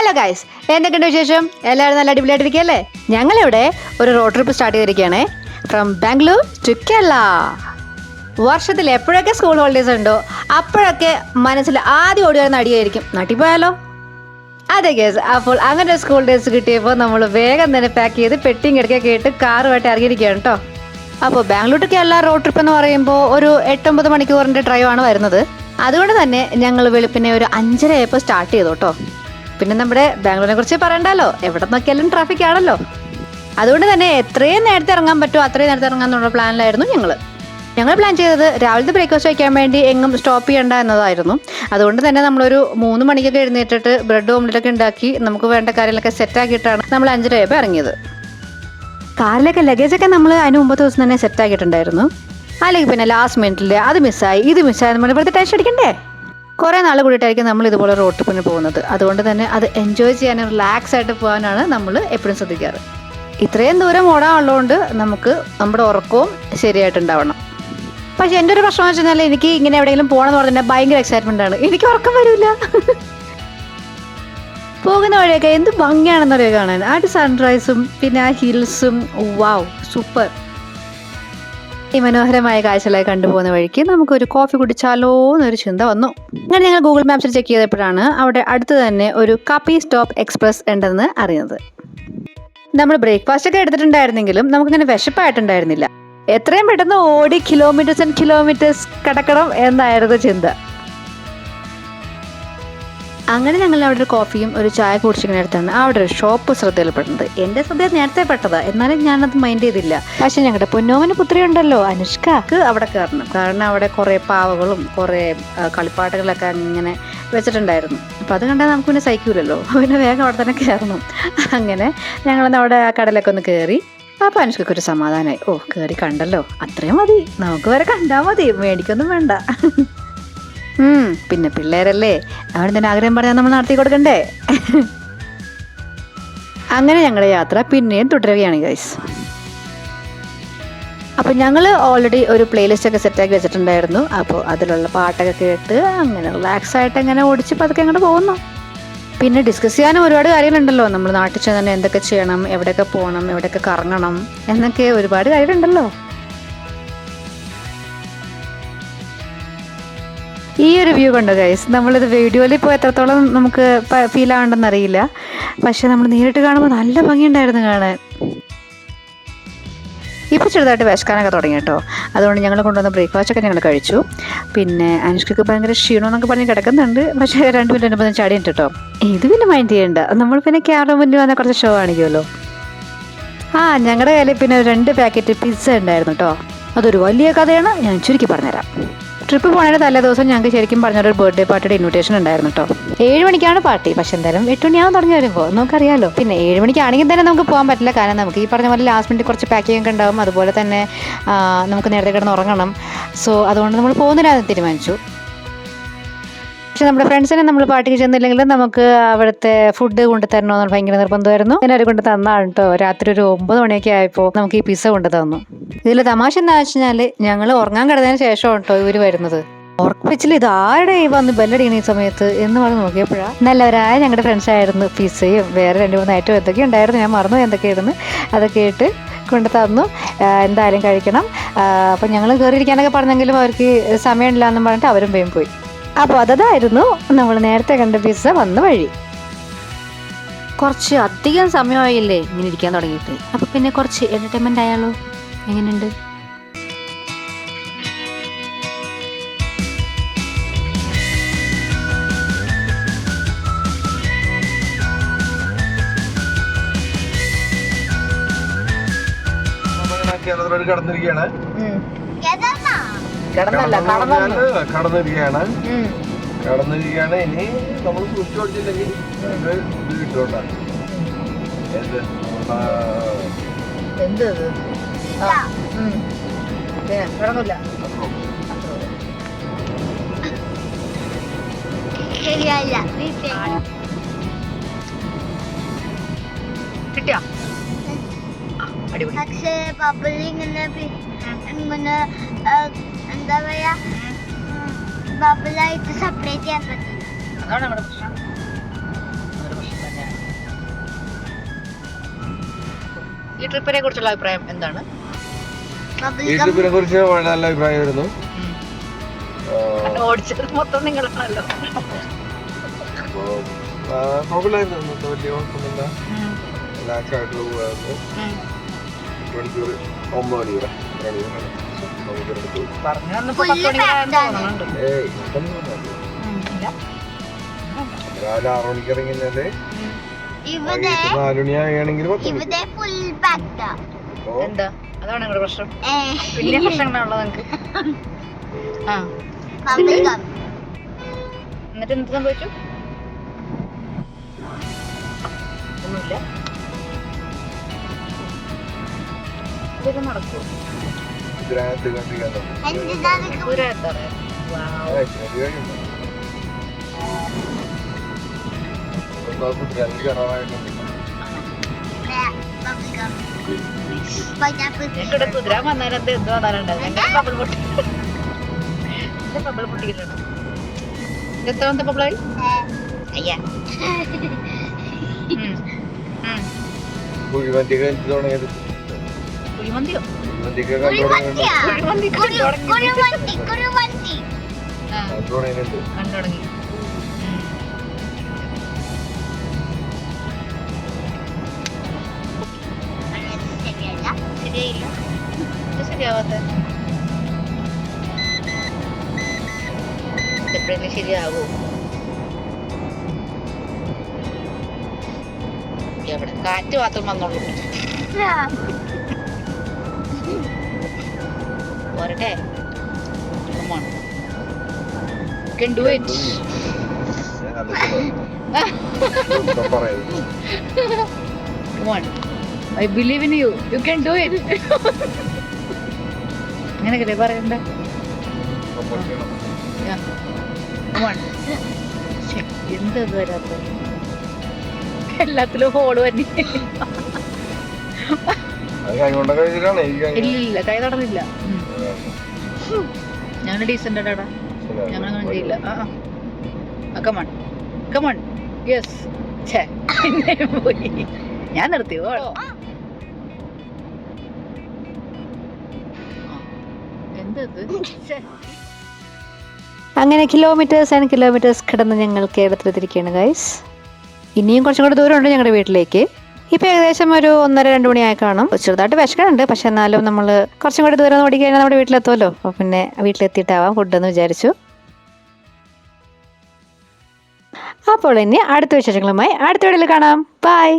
Hello guys, എന്തൊക്കെയുണ്ട് വിശേഷം? എല്ലാവരും നല്ല അടിപൊളിയായിട്ടിരിക്കുകയല്ലേ? ഞങ്ങളിവിടെ ഒരു റോഡ് ട്രിപ്പ് സ്റ്റാർട്ട് ചെയ്തിരിക്കുകയാണേ. From Bangalore to Kerala. വർഷത്തിൽ എപ്പോഴൊക്കെ സ്കൂൾ ഹോളിഡേയ്സ് ഉണ്ടോ അപ്പോഴൊക്കെ മനസ്സിൽ ആദ്യം ഓടി വരുന്ന അടിയായിരിക്കും നാട്ടിൽ പോയാലോ. അതെ ഗൈസ്, അപ്പോൾ അങ്ങനെ ഒരു സ്കൂൾ ഡേയ്സ് കിട്ടിയപ്പോൾ നമ്മൾ വേഗം തന്നെ പാക്ക് ചെയ്ത് പെട്ടിയും കിടക്കൊക്കെ ഇട്ട് കാറുമായിട്ട് ഇറങ്ങിയിരിക്കുകയാണ് കേട്ടോ. അപ്പോൾ Bangalore to Kerala road trip എന്ന് പറയുമ്പോൾ ഒരു 8-9 മണിക്കൂറിൻ്റെ ഡ്രൈവാണ് വരുന്നത്. അതുകൊണ്ട് തന്നെ ഞങ്ങൾ വെളുപ്പിനെ ഒരു 5:30 ആയപ്പോൾ സ്റ്റാർട്ട് ചെയ്തു കേട്ടോ. പിന്നെ നമ്മുടെ ബാംഗ്ലൂരിനെ കുറിച്ച് പറയണ്ടല്ലോ, എവിടെ നോക്കിയാലും ട്രാഫിക് ആണല്ലോ. അതുകൊണ്ട് തന്നെ എത്രയും നേരത്തെ ഇറങ്ങാൻ പറ്റുമോ അത്രയും നേരത്തെ ഇറങ്ങാന്നുള്ള പ്ലാനിലായിരുന്നു ഞങ്ങൾ പ്ലാൻ ചെയ്തത് രാവിലത്തെ ബ്രേക്ക്ഫാസ്റ്റ് വയ്ക്കാൻ വേണ്ടി എങ്ങും സ്റ്റോപ്പ് ചെയ്യേണ്ട എന്നതായിരുന്നു. അതുകൊണ്ട് തന്നെ നമ്മളൊരു 3 മണിക്കൊക്കെ എഴുന്നേറ്റിട്ട് ബ്രെഡ് ഓംലെറ്റൊക്കെ ഉണ്ടാക്കി നമുക്ക് വേണ്ട കാര്യങ്ങളൊക്കെ സെറ്റാക്കിയിട്ടാണ് നമ്മൾ 5:30 ആയപ്പോൾ ഇറങ്ങിയത്. കാറിലൊക്കെ ലഗേജൊക്കെ നമ്മൾ അതിന് മുമ്പത്തെ ദിവസം തന്നെ സെറ്റാക്കിയിട്ടുണ്ടായിരുന്നു. അല്ലെങ്കിൽ പിന്നെ ലാസ്റ്റ് മിനിറ്റിൽ അത് മിസ്സായി ഇത് മിസ്സായി നമ്മൾ ഇവിടുത്തെ ടെൻഷൻ അടിക്കണ്ടേ. കുറേ നാൾ കൂടിയിട്ടായിരിക്കും നമ്മൾ ഇതുപോലെ റോഡ് ട്രിപ്പിന് പോകുന്നത്. അതുകൊണ്ട് തന്നെ അത് എൻജോയ് ചെയ്യാനും റിലാക്സ് ആയിട്ട് പോകാനാണ് നമ്മൾ എപ്പോഴും ശ്രദ്ധിക്കാറ്. ഇത്രയും ദൂരം ഓടാനുള്ളതുകൊണ്ട് നമുക്ക് നമ്മുടെ ഉറക്കവും ശരിയായിട്ടുണ്ടാവണം. പക്ഷെ എൻ്റെ ഒരു പ്രശ്നം എന്ന് വെച്ചാൽ എനിക്ക് ഇങ്ങനെ എവിടെയെങ്കിലും പോകണമെന്ന് പറഞ്ഞാൽ ഭയങ്കര എക്സൈറ്റ്മെൻ്റ് ആണ്. എനിക്ക് ഉറക്കം വരില്ല. പോകുന്ന വഴിയൊക്കെ എന്ത് ഭംഗിയാണെന്നറിയോ കാണാൻ. ആ സൺറൈസും പിന്നെ ആ ഹിൽസും, വാവ് സൂപ്പർ. ഈ മനോഹരമായ കാഴ്ചകളായി കണ്ടുപോകുന്ന വഴിക്ക് നമുക്കൊരു കോഫി കുടിച്ചാലോ എന്നൊരു ചിന്ത വന്നു. അങ്ങനെ ഞങ്ങൾ ഗൂഗിൾ മാപ്സിൽ ചെക്ക് ചെയ്തപ്പോഴാണ് അവിടെ അടുത്ത് തന്നെ ഒരു കാപ്പി സ്റ്റോപ്പ് എക്സ്പ്രസ് ഉണ്ടെന്ന് അറിയുന്നത്. നമ്മൾ ബ്രേക്ക്ഫാസ്റ്റ് ഒക്കെ എടുത്തിട്ടുണ്ടായിരുന്നെങ്കിലും നമുക്കിങ്ങനെ വിശപ്പായിട്ടുണ്ടായിരുന്നില്ല. എത്രയും പെട്ടെന്ന് ഓടി കിലോമീറ്റേഴ്സ് ആൻഡ് കിലോമീറ്റേഴ്സ് കടക്കണം എന്നായിരുന്നു ചിന്ത. അങ്ങനെ ഞങ്ങൾ അവിടെ ഒരു കോഫിയും ഒരു ചായ കുടിച്ചിരിക്കുന്നിടത്താണ് അവിടെ ഒരു ഷോപ്പ് ശ്രദ്ധയിൽപ്പെടുന്നത്. എൻ്റെ ശ്രദ്ധ നേരത്തെ പെട്ടതാ, എന്നാലും ഞാനത് മൈൻഡ് ചെയ്തില്ല. പക്ഷെ ഞങ്ങളുടെ പൊന്നോമന പുത്രി ഉണ്ടല്ലോ അനുഷ്കക്ക് അവിടെ കയറണം. കാരണം അവിടെ കുറേ പാവകളും കുറേ കളിപ്പാട്ടുകളൊക്കെ അങ്ങനെ വെച്ചിട്ടുണ്ടായിരുന്നു. അപ്പം അത് കണ്ടാൽ നമുക്ക് പിന്നെ സഹിക്കൂലല്ലോ, പിന്നെ വേഗം അവിടെ തന്നെ കയറണം. അങ്ങനെ ഞങ്ങളൊന്ന് അവിടെ ആ കടലൊക്കെ ഒന്ന് കയറി. അപ്പോൾ അനുഷ്കക്ക് ഒരു സമാധാനമായി. ഓ, കയറി കണ്ടല്ലോ, അത്രയും മതി, നമുക്ക് വരെ കണ്ടാൽ മതി, മേടിക്കൊന്നും വേണ്ട. പിന്നെ പിള്ളേരല്ലേ, അവിടെ തന്നെ ആഗ്രഹം പറഞ്ഞാൽ നമ്മൾ നടത്തി കൊടുക്കണ്ടേ. അങ്ങനെ ഞങ്ങളുടെ യാത്ര പിന്നെയും തുടരുകയാണ് ഗൈസ്. അപ്പോൾ ഞങ്ങൾ ഓൾറെഡി ഒരു പ്ലേലിസ്റ്റ് ഒക്കെ സെറ്റാക്കി വെച്ചിട്ടുണ്ടായിരുന്നു. അപ്പോൾ അതിലുള്ള പാട്ടൊക്കെ കേട്ട് അങ്ങനെ റിലാക്സ് ആയിട്ട് അങ്ങനെ ഓടിച്ച് പതുക്കെ അങ്ങോട്ട് പോകുന്നു. പിന്നെ ഡിസ്കസ് ചെയ്യാനും ഒരുപാട് കാര്യങ്ങളുണ്ടല്ലോ. നമ്മൾ നാട്ടിൽ ചെന്ന് എന്തൊക്കെ ചെയ്യണം, എവിടെയൊക്കെ പോകണം, എവിടെയൊക്കെ കറങ്ങണം എന്നൊക്കെ ഒരുപാട് കാര്യങ്ങളുണ്ടല്ലോ. ഈ ഒരു വ്യൂ കണ്ടോ ഗൈസ്, നമ്മളിത് വീഡിയോയിൽ ഇപ്പോൾ എത്രത്തോളം നമുക്ക് ഫീൽ ആവണ്ടെന്ന് അറിയില്ല. പക്ഷെ നമ്മൾ നേരിട്ട് കാണുമ്പോൾ നല്ല ഭംഗിയുണ്ടായിരുന്നു കാണാൻ. ഇപ്പോൾ ചെറുതായിട്ട് വിശക്കാനൊക്കെ തുടങ്ങി കേട്ടോ. അതുകൊണ്ട് ഞങ്ങൾ കൊണ്ടുവന്ന ബ്രേക്ക്ഫാസ്റ്റൊക്കെ ഞങ്ങൾ കഴിച്ചു. പിന്നെ അനുഷ്കക്ക് ഭയങ്കര ക്ഷീണമെന്നൊക്കെ പറഞ്ഞ് കിടക്കുന്നുണ്ട്. പക്ഷേ 2 മിനിറ്റ് മുമ്പ് ചാടിയിട്ട് കേട്ടോ. ഇത് പിന്നെ മൈൻഡ് ചെയ്യണ്ട, നമ്മൾ പിന്നെ ക്യാമറ മുന്നിൽ വന്നാൽ കുറച്ച് ഷോ കാണിക്കുമല്ലോ. ഞങ്ങളുടെ കയ്യിൽ പിന്നെ 2 പാക്കറ്റ് പിസ്സ ഉണ്ടായിരുന്നു കേട്ടോ. അതൊരു വലിയ കഥയാണ്, ഞാൻ ചുരുക്കി പറഞ്ഞുതരാം. ട്രിപ്പ് പോണതിൻ്റെ തലേ ദിവസം ഞങ്ങൾക്ക് ശരിക്കും പറഞ്ഞൊരു ബർത്ത്ഡേ പാർട്ടിയുടെ ഇൻവിറ്റേഷൻ ഉണ്ടായിരുന്നു കേട്ടോ. 7 മണിക്കാണ് പാർട്ടി. പക്ഷെ എന്തായാലും 8 മണിയാവും തുടങ്ങി വരുമ്പോൾ നമുക്കറിയാമല്ലോ. പിന്നെ 7 മണിക്കാണെങ്കിൽ തന്നെ നമുക്ക് പോകാൻ പറ്റില്ല. കാരണം നമുക്ക് ഈ പറഞ്ഞ പോലെ ലാസ്റ്റ് മിനിറ്റ് കുറച്ച് പാക്കിംഗ് ഒക്കെ ഉണ്ടാവും. അതുപോലെ തന്നെ നമുക്ക് നേരത്തെ കിടന്ന് ഉറങ്ങണം. സോ അതുകൊണ്ട് നമ്മൾ പോകുന്നില്ലാന്ന് തീരുമാനിച്ചു. പക്ഷെ നമ്മുടെ ഫ്രണ്ട്സിനെ നമ്മൾ പാർട്ടിക്ക് ചെന്നില്ലെങ്കിൽ നമുക്ക് അവിടുത്തെ ഫുഡ് കൊണ്ട് തരണമെന്ന് ഭയങ്കര നിർബന്ധമായിരുന്നു. അങ്ങനെ അവർ കൊണ്ട് തന്നാണ് കേട്ടോ. രാത്രി ഒരു 9 മണിയൊക്കെ ആയപ്പോൾ നമുക്ക് ഈ പിസ്സ കൊണ്ട് തന്നു. ഇതിൽ തമാശ എന്താ വെച്ചാൽ ഞങ്ങൾ ഉറങ്ങാൻ കിടന്നതിന് ശേഷം കേട്ടോ ഇവർ വരുന്നത്. ഉറപ്പിച്ചില്ല ഇത് ആരുടെ വന്ന് ബെല്ലടിക്കണ ഈ സമയത്ത് എന്ന് പറഞ്ഞ് നോക്കിയപ്പോഴാണ് നല്ലവരായ ഞങ്ങളുടെ ഫ്രണ്ട്സ് ആയിരുന്നു. പിസ്സയും വേറെ 2-3 ഐറ്റം എന്തൊക്കെ ഉണ്ടായിരുന്നു, ഞാൻ മറന്നു എന്തൊക്കെയായിരുന്നു. അതൊക്കെ ഇട്ട് കൊണ്ട് തന്നു. എന്തായാലും കഴിക്കണം. അപ്പം ഞങ്ങൾ കയറിയിരിക്കാനൊക്കെ പറഞ്ഞെങ്കിലും അവർക്ക് സമയമില്ല എന്നും പറഞ്ഞിട്ട് അവരും വേഗം പോയി. അപ്പോൾ അതായിരുന്നു നമ്മൾ നേരത്തെ കണ്ട പിസ്സ വന്ന വഴി. കുറച്ച് അധികം സമയമായില്ലേ ഇങ്ങനെ ഇരിക്കാൻ തുടങ്ങിയിട്ട്. അപ്പോൾ പിന്നെ കുറച്ച് എൻ്റർടൈൻമെൻ്റ് ആയാലോ, എങ്ങനെയുണ്ട്? കടന്നിരിക്കുകയാണ്. ഇനി നമ്മൾ സൂക്ഷിച്ചു പഠിച്ചില്ലെങ്കിൽ ഇത് കിട്ടുകൊണ്ടാ. കിട്ടിയോ? പക്ഷേ ബബിൾ ഇങ്ങനെ എന്താ പറയാ ബബിളായിട്ട് സെപ്പറേറ്റ് ചെയ്യാൻ പറ്റില്ല. അതാണ് നമ്മുടെ പ്രശ്നം. പ്രശ്നം തന്നെ. ഈ ട്രിപ്പിനെ കുറിച്ചുള്ള അഭിപ്രായം എന്താണ്? ഈ ട്രിപ്പിനെ കുറിച്ച് വളരെ നല്ല അഭിപ്രായമായിരുന്നു. ഓടിച്ചത് മൊത്തം നിങ്ങളാണല്ലോ. കുഴപ്പമില്ലായിരുന്നു, ഇന്നത്തെ വലിയ കുഴപ്പമൊന്നുമില്ല. റിലാക്സ് ആയിട്ട് പോകുമായിരുന്നു. 9 മണിക്കൂർ രാവിലെ 6 മണിക്ക് ഇറങ്ങിയത് 4 മണിയാണെങ്കിൽ 10 മണി. എന്താ അതാണ് നിങ്ങളുടെ പ്രശ്നം? വലിയ പ്രശ്നങ്ങളാണല്ലോ നിങ്ങക്ക്. എന്നിട്ട് എന്ത് സംഭവിച്ചു? ഒന്നുമില്ല. ഇതൊക്കെ നടക്കൂ. ഇതിനകത്ത് കണ്ടിരിക്കാൻ ഞങ്ങളുടെ കുതിരാൻ വന്നാലത് എന്ത് വന്നാലുണ്ടാവും. ഞങ്ങളുടെ ബബിൾ പൊട്ടി ബബിൾ പൊട്ടിക്കിട്ടുണ്ട്. എത്രാമത്തെ ബബിളായി? അയ്യാ കുഴിമന്തിയൊക്കെ തുടങ്ങിയത്. കുഴിമന്തിയോ? കുഴിമന്തിയൊക്കെ കണ്ടു തുടങ്ങിയിട്ടുണ്ട്. കണ്ടുടങ്ങി. ശരിയായില്ല. ശരിയാവാത്ത എപ്പോഴെങ്കിലും ശരിയാവോ? എവിടെ കാറ്റ് മാത്രം വന്നോളൂ. പോരട്ടെ. Come on. You can do it. Come on. I believe in you. You can do it. അങ്ങനെയൊക്കെ പറയണ്ടേ? Come on. എന്താ വരാത്ത? എല്ലാത്തിലും ഹോള് തന്നെ. ഇല്ല, കൈ തടന്നില്ല. ഞങ്ങൾ ഡീസന്റ് ആടാ, ഞങ്ങൾ അങ്ങനെ ചെയ്യില്ല. Come on come on. യെസ്. പോയി ഞാൻ നിർത്തി. എന്തത്? അങ്ങനെ കിലോമീറ്റേഴ്സ് ആൻഡ് കിലോമീറ്റേഴ്സ് കിടന്ന് ഞങ്ങൾ കേരളത്തിലെത്തിരിക്കുകയാണ് ഗൈസ്. ഇനിയും കുറച്ചും കൂടെ ദൂരമുണ്ട് ഞങ്ങളുടെ വീട്ടിലേക്ക്. ഇപ്പം ഏകദേശം ഒരു 1:30-2 മണിയായി കാണും. ചെറുതായിട്ട് വിശക്കുന്നുണ്ട്, പക്ഷെ എന്നാലും നമ്മൾ കുറച്ചും കൂടി ദൂരം ഓടിക്കഴിഞ്ഞാൽ നമ്മുടെ വീട്ടിലെത്തുമല്ലോ. അപ്പോൾ പിന്നെ വീട്ടിലെത്തിയിട്ടാവാം ഫുഡെന്ന് വിചാരിച്ചു. അപ്പോൾ ഇനി അടുത്ത വിശേഷങ്ങളുമായി അടുത്ത വീഡിയോയിൽ കാണാം. ബൈ.